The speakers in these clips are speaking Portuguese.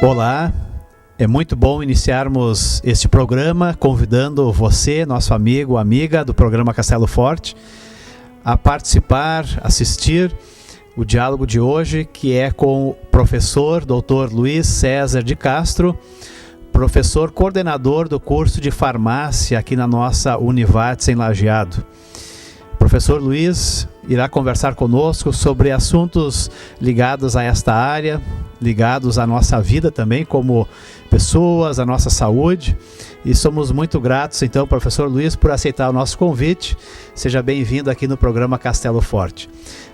Olá, é muito bom iniciarmos este programa convidando você, nosso amigo, amiga do programa Castelo Forte, a participar, assistir o diálogo de hoje, que é com o professor Dr. Luiz César de Castro, professor coordenador do curso de farmácia aqui na nossa Univates em Lajeado. O professor Luiz irá conversar conosco sobre assuntos ligados a esta área, ligados à nossa vida também como pessoas, à nossa saúde, e somos muito gratos então, professor Luiz, por aceitar o nosso convite. Seja bem-vindo aqui no programa Castelo Forte.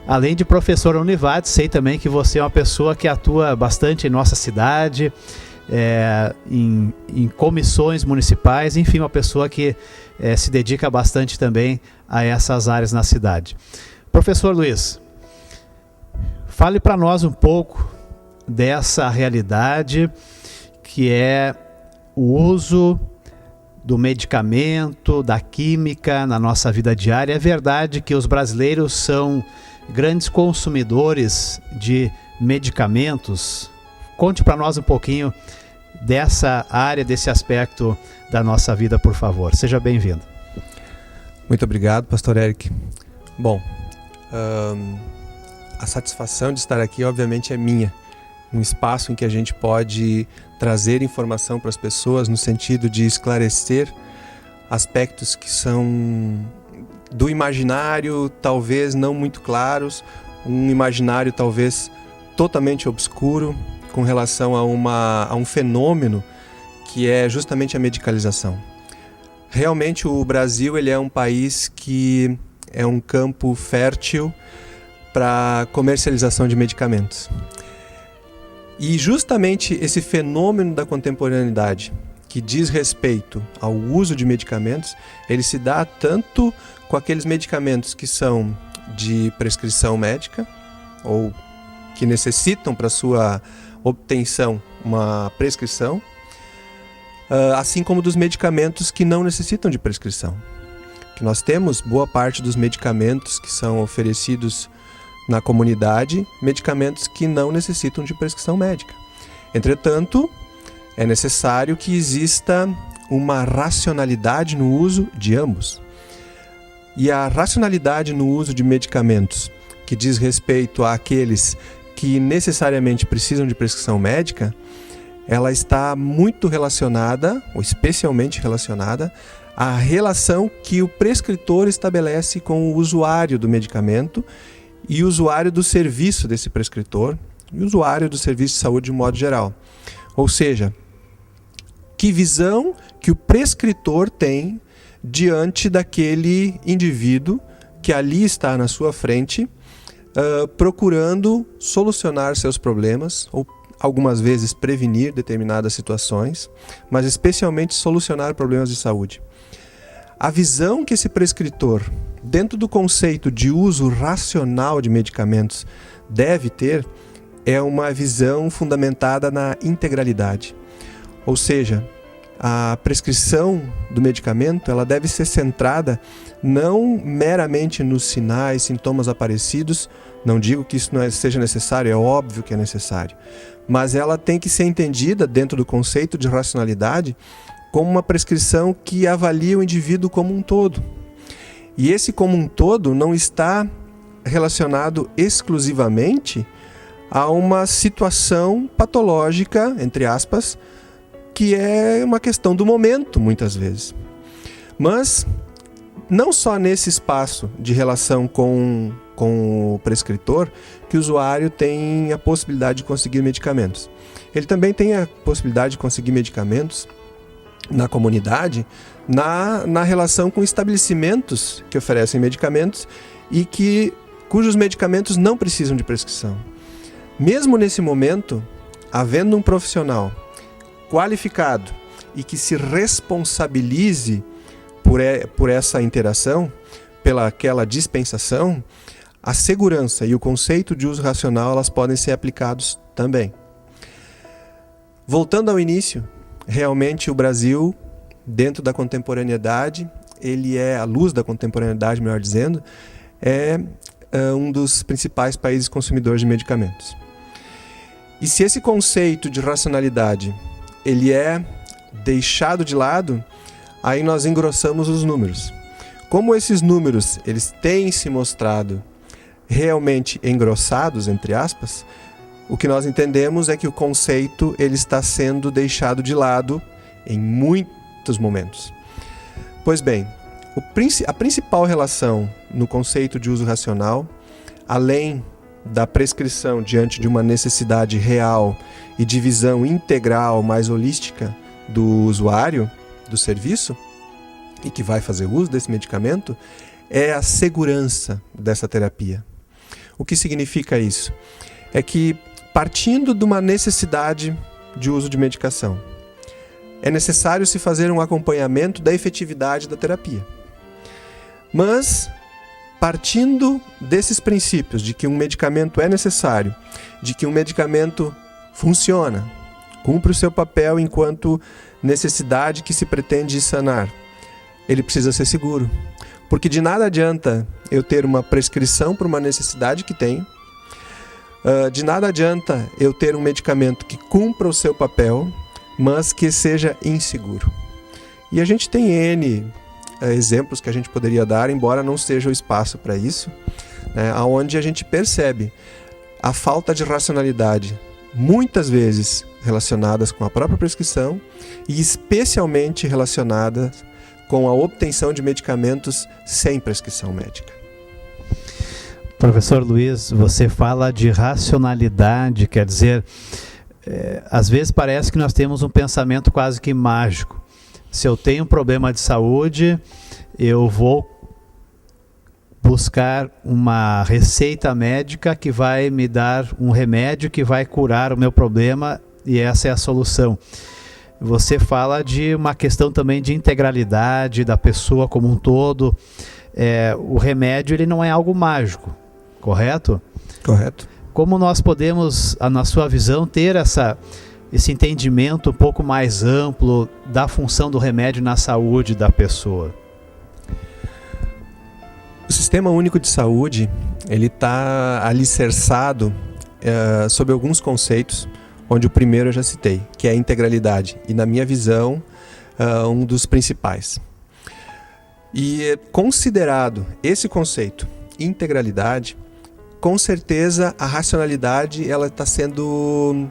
Além de professor Univates, sei também que você é uma pessoa que atua bastante em nossa cidade, em comissões municipais, enfim, uma pessoa que se dedica bastante também a essas áreas na cidade. Professor Luiz, fale para nós um pouco dessa realidade que é o uso do medicamento, da química na nossa vida diária. É verdade que os brasileiros são grandes consumidores de medicamentos. Conte para nós um pouquinho dessa área, desse aspecto da nossa vida, por favor. Seja bem-vindo. Muito obrigado, pastor Eric. Bom, a satisfação de estar aqui, obviamente, é minha. Um espaço em que a gente pode trazer informação para as pessoas no sentido de esclarecer aspectos que são do imaginário, talvez não muito claros, um imaginário talvez totalmente obscuro com relação a um fenômeno que é justamente a medicalização. Realmente o Brasil ele é um país que é um campo fértil para comercialização de medicamentos. E justamente esse fenômeno da contemporaneidade, que diz respeito ao uso de medicamentos, ele se dá tanto com aqueles medicamentos que são de prescrição médica, ou que necessitam para sua obtenção uma prescrição, assim como dos medicamentos que não necessitam de prescrição. Que nós temos boa parte dos medicamentos que são oferecidos na comunidade, medicamentos que não necessitam de prescrição médica. Entretanto, é necessário que exista uma racionalidade no uso de ambos. E a racionalidade no uso de medicamentos, que diz respeito àqueles que necessariamente precisam de prescrição médica, ela está muito relacionada, ou especialmente relacionada, à relação que o prescritor estabelece com o usuário do medicamento e o usuário do serviço desse prescritor e o usuário do serviço de saúde de modo geral. Ou seja, que visão que o prescritor tem diante daquele indivíduo que ali está na sua frente, procurando solucionar seus problemas ou algumas vezes prevenir determinadas situações, mas especialmente solucionar problemas de saúde. A visão que esse prescritor, dentro do conceito de uso racional de medicamentos, deve ter é uma visão fundamentada na integralidade. Ou seja, a prescrição do medicamento ela deve ser centrada não meramente nos sinais, sintomas aparecidos. Não digo que isso não seja necessário, é óbvio que é necessário. Mas ela tem que ser entendida dentro do conceito de racionalidade como uma prescrição que avalia o indivíduo como um todo. E esse como um todo não está relacionado exclusivamente a uma situação patológica, entre aspas, que é uma questão do momento, muitas vezes. Mas não só nesse espaço de relação com o prescritor que o usuário tem a possibilidade de conseguir medicamentos. Ele também tem a possibilidade de conseguir medicamentos na comunidade, na relação com estabelecimentos que oferecem medicamentos e cujos medicamentos não precisam de prescrição. Mesmo nesse momento, havendo um profissional qualificado e que se responsabilize por essa interação, pela aquela dispensação, a segurança e o conceito de uso racional elas podem ser aplicados também. Voltando ao início, realmente o Brasil, dentro da contemporaneidade, ele é, à luz da contemporaneidade, melhor dizendo, é um dos principais países consumidores de medicamentos. E se esse conceito de racionalidade ele é deixado de lado, aí nós engrossamos os números. Como esses números eles têm se mostrado realmente engrossados, entre aspas, o que nós entendemos é que o conceito ele está sendo deixado de lado em muitos momentos. Pois bem, a principal relação no conceito de uso racional, além da prescrição diante de uma necessidade real e de visão integral, mais holística do usuário, do serviço, e que vai fazer uso desse medicamento, é a segurança dessa terapia. O que significa isso? É que, partindo de uma necessidade de uso de medicação, é necessário se fazer um acompanhamento da efetividade da terapia. Mas, partindo desses princípios de que um medicamento é necessário, de que um medicamento funciona, cumpre o seu papel enquanto necessidade que se pretende sanar, ele precisa ser seguro. Porque de nada adianta eu ter uma prescrição para uma necessidade que tenho, de nada adianta eu ter um medicamento que cumpra o seu papel, mas que seja inseguro. E a gente tem N exemplos que a gente poderia dar, embora não seja o espaço para isso, onde a gente percebe a falta de racionalidade, muitas vezes relacionadas com a própria prescrição e especialmente relacionadas com a obtenção de medicamentos sem prescrição médica. Professor Luiz, você fala de racionalidade, quer dizer, às vezes parece que nós temos um pensamento quase que mágico. Se eu tenho um problema de saúde, eu vou buscar uma receita médica que vai me dar um remédio que vai curar o meu problema e essa é a solução. Você fala de uma questão também de integralidade da pessoa como um todo. O remédio ele não é algo mágico, correto? Correto. Como nós podemos, na sua visão, ter esse entendimento um pouco mais amplo da função do remédio na saúde da pessoa? O Sistema Único de Saúde ele está alicerçado sobre alguns conceitos, onde o primeiro eu já citei, que é a integralidade, e na minha visão, um dos principais. E considerado esse conceito, integralidade, com certeza a racionalidade ela está sendo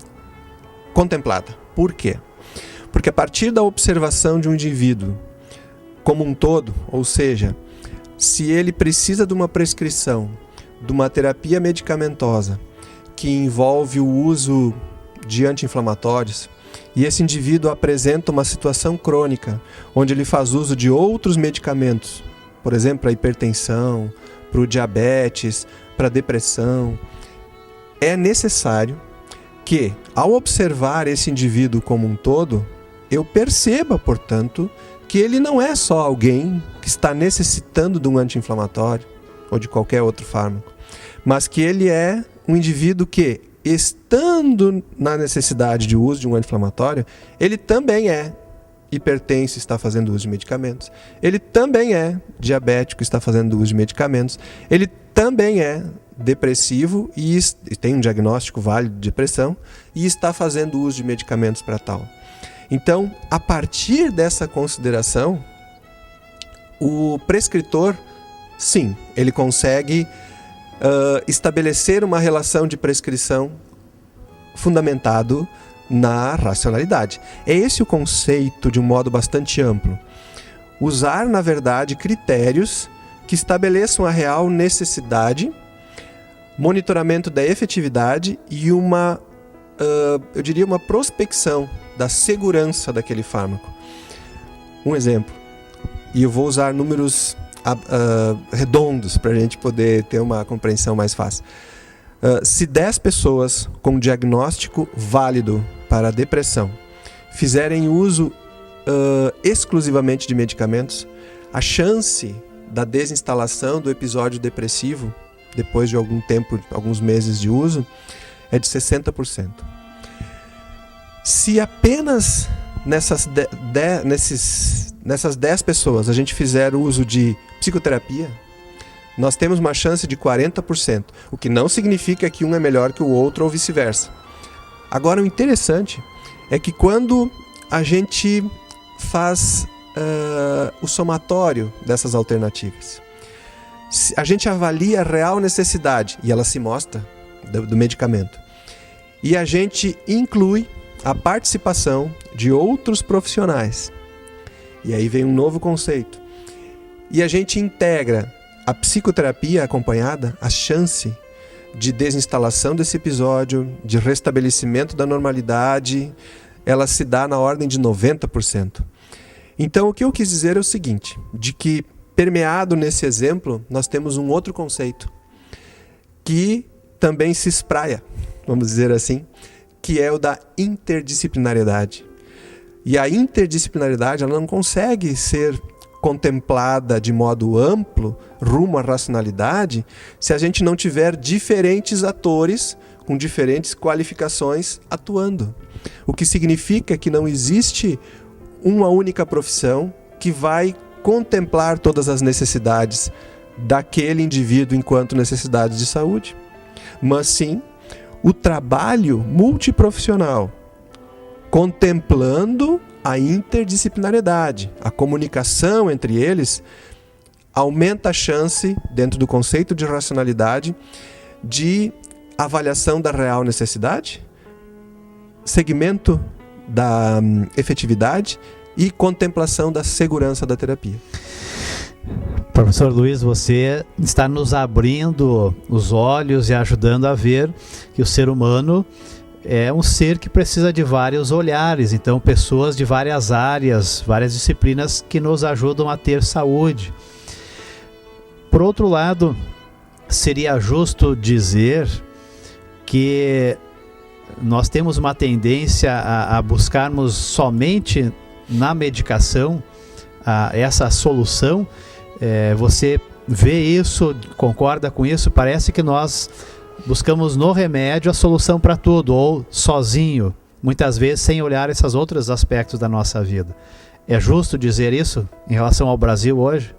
contemplada. Por quê? Porque a partir da observação de um indivíduo como um todo, ou seja, se ele precisa de uma prescrição, de uma terapia medicamentosa que envolve o uso de anti-inflamatórios, e esse indivíduo apresenta uma situação crônica, onde ele faz uso de outros medicamentos, por exemplo, para a hipertensão, para o diabetes, para a depressão, é necessário que, ao observar esse indivíduo como um todo, eu perceba, portanto, que ele não é só alguém que está necessitando de um anti-inflamatório ou de qualquer outro fármaco, mas que ele é um indivíduo que, estando na necessidade de uso de um anti-inflamatório, ele também é hipertenso e está fazendo uso de medicamentos. Ele também é diabético e está fazendo uso de medicamentos. Ele também é depressivo e tem um diagnóstico válido de depressão e está fazendo uso de medicamentos para tal. Então, a partir dessa consideração, o prescritor, sim, ele consegue estabelecer uma relação de prescrição fundamentado na racionalidade. É esse o conceito de um modo bastante amplo. Usar, na verdade, critérios que estabeleçam a real necessidade, monitoramento da efetividade e eu diria uma prospecção da segurança daquele fármaco. Um exemplo, e eu vou usar números redondos para a gente poder ter uma compreensão mais fácil. Se 10 pessoas com diagnóstico válido para a depressão fizerem uso exclusivamente de medicamentos, a chance da desinstalação do episódio depressivo, depois de algum tempo, alguns meses de uso, é de 60%. Se apenas nessas 10 pessoas a gente fizer uso de psicoterapia, nós temos uma chance de 40%, o que não significa que um é melhor que o outro ou vice-versa. Agora, o interessante é que quando a gente faz o somatório dessas alternativas, a gente avalia a real necessidade, e ela se mostra, do medicamento, e a gente inclui a participação de outros profissionais, e aí vem um novo conceito, e a gente integra a psicoterapia acompanhada, a chance de desinstalação desse episódio, de restabelecimento da normalidade, ela se dá na ordem de 90%. Então, o que eu quis dizer é o seguinte, de que permeado nesse exemplo, nós temos um outro conceito que também se espraia, vamos dizer assim, que é o da interdisciplinariedade. E a interdisciplinariedade, ela não consegue ser contemplada de modo amplo, rumo à racionalidade, se a gente não tiver diferentes atores com diferentes qualificações atuando. O que significa que não existe uma única profissão que vai contemplar todas as necessidades daquele indivíduo enquanto necessidades de saúde, mas sim o trabalho multiprofissional, contemplando a interdisciplinariedade, a comunicação entre eles, aumenta a chance, dentro do conceito de racionalidade, de avaliação da real necessidade, segmento da efetividade e contemplação da segurança da terapia. Professor Luiz, você está nos abrindo os olhos e ajudando a ver que o ser humano é um ser que precisa de vários olhares, então pessoas de várias áreas, várias disciplinas que nos ajudam a ter saúde. Por outro lado, seria justo dizer que nós temos uma tendência a buscarmos somente na medicação essa solução. Você vê isso, concorda com isso? Parece que nós buscamos no remédio a solução para tudo, ou sozinho, muitas vezes sem olhar esses outros aspectos da nossa vida. É justo dizer isso em relação ao Brasil hoje?